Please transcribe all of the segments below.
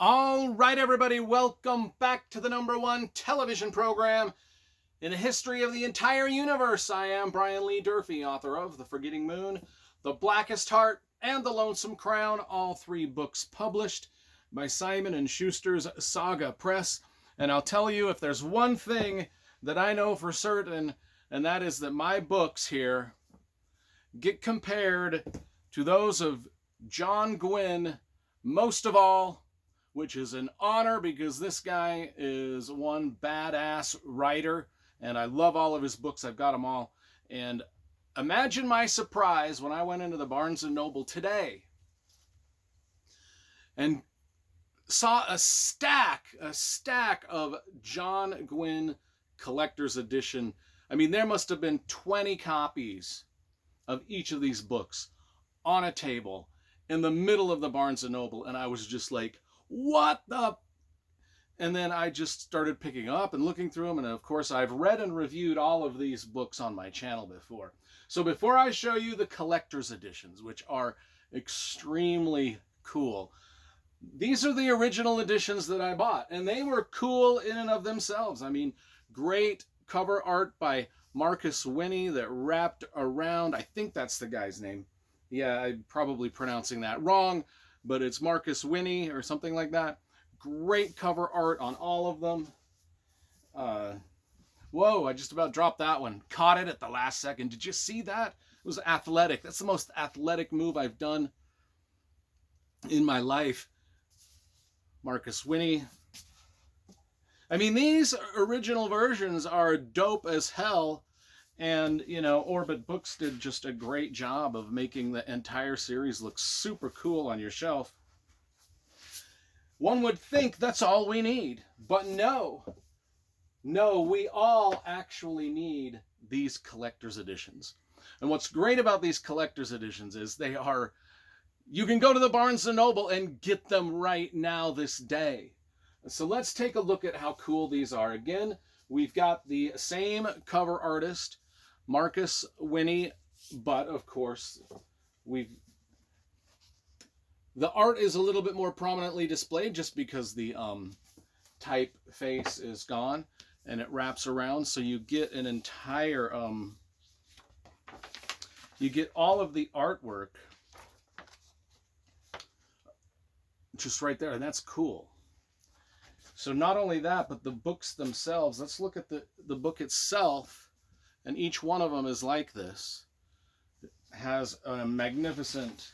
All right, everybody, welcome back to the #1 television program in the history of the entire universe. I am Brian Lee Durfee, author of The Forgetting Moon, The Blackest Heart, and The Lonesome Crown, all three books published by Simon & Schuster's Saga Press. And I'll tell you, if there's one thing that I know for certain, and that is that my books here get compared to those of John Gwynne most of all, which is an honor because this guy is one badass writer, and I love all of his books. I've got them all. And imagine my surprise when I went into the Barnes & Noble today and saw a stack of John Gwynne collector's edition. I mean, there must have been 20 copies of each of these books on a table in the middle of the Barnes & Noble, and I was just like, what the? And then I just started picking up and looking through them. And of course, I've read and reviewed all of these books on my channel before. So before I show you the collector's editions, which are extremely cool, these are the original editions that I bought. And they were cool in and of themselves. I mean, great cover art by Marcus Winnie that wrapped around, I think that's the guy's name. Yeah, I'm probably pronouncing that wrong, but it's Marcus Winnie or something like that. Great cover art on all of them. Whoa, I just about dropped that one. Caught it at the last second. Did you see that? It was athletic. That's the most athletic move I've done in my life. Marcus Winnie. I mean, these original versions are dope as hell. And, you know, Orbit Books did just a great job of making the entire series look super cool on your shelf. One would think that's all we need, but no. No, we all actually need these collector's editions. And what's great about these collector's editions is you can go to the Barnes & Noble and get them right now this day. So let's take a look at how cool these are. Again, we've got the same cover artist, Marcus Winnie, but of course, the art is a little bit more prominently displayed just because the typeface is gone and it wraps around, so you get an entire, you get all of the artwork just right there, and that's cool. So not only that, but the books themselves, let's look at the book itself. And each one of them is like this. It has a magnificent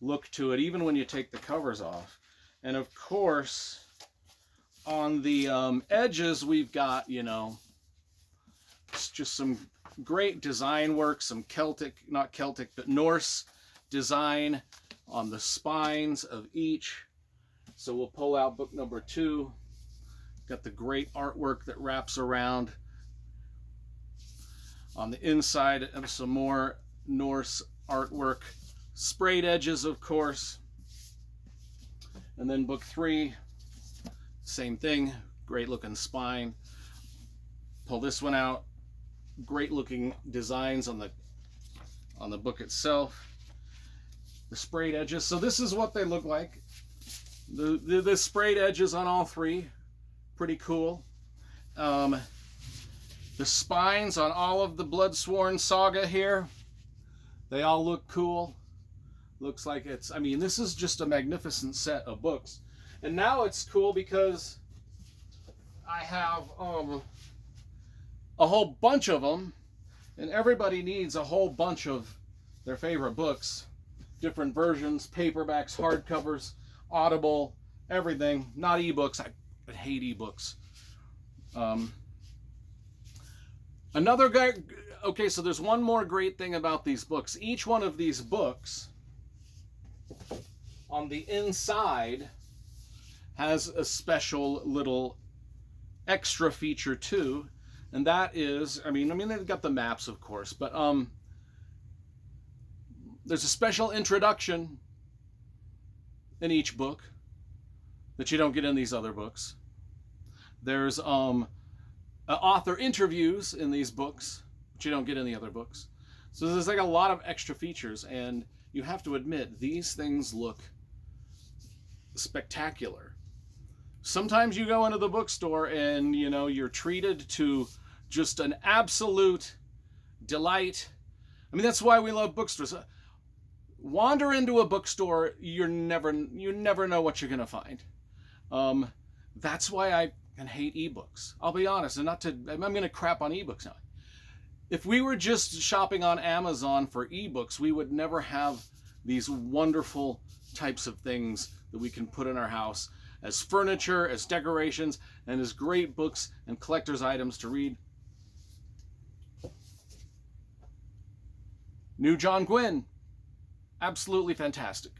look to it, even when you take the covers off. And of course, on the edges, we've got, you know, it's just some great design work, some not Celtic, but Norse design on the spines of each. So we'll pull out book number 2. Got the great artwork that wraps around. On the inside, some more Norse artwork. Sprayed edges, of course. And then book 3, same thing. Great looking spine. Pull this one out. Great looking designs on the book itself. The sprayed edges. So this is what they look like. The sprayed edges on all 3. Pretty cool. The spines on all of the Bloodsworn Saga here, they all look cool. Looks like I mean, this is just a magnificent set of books. And now it's cool because I have a whole bunch of them, and everybody needs a whole bunch of their favorite books. Different versions, paperbacks, hardcovers, Audible, everything. Not ebooks. I hate ebooks. Another guy, okay, so there's one more great thing about these books. Each one of these books, on the inside, has a special little extra feature too, and that is, I mean, they've got the maps, of course, but there's a special introduction in each book that you don't get in these other books. There's author interviews in these books, which you don't get in the other books. So there's like a lot of extra features, and you have to admit, these things look spectacular. Sometimes you go into the bookstore and, you know, you're treated to just an absolute delight. I mean, that's why we love bookstores. Wander into a bookstore, you never know what you're going to find. That's why I can hate ebooks. I'll be honest, and I'm going to crap on ebooks now. If we were just shopping on Amazon for ebooks, we would never have these wonderful types of things that we can put in our house as furniture, as decorations, and as great books and collector's items to read. New John Gwynne, absolutely fantastic.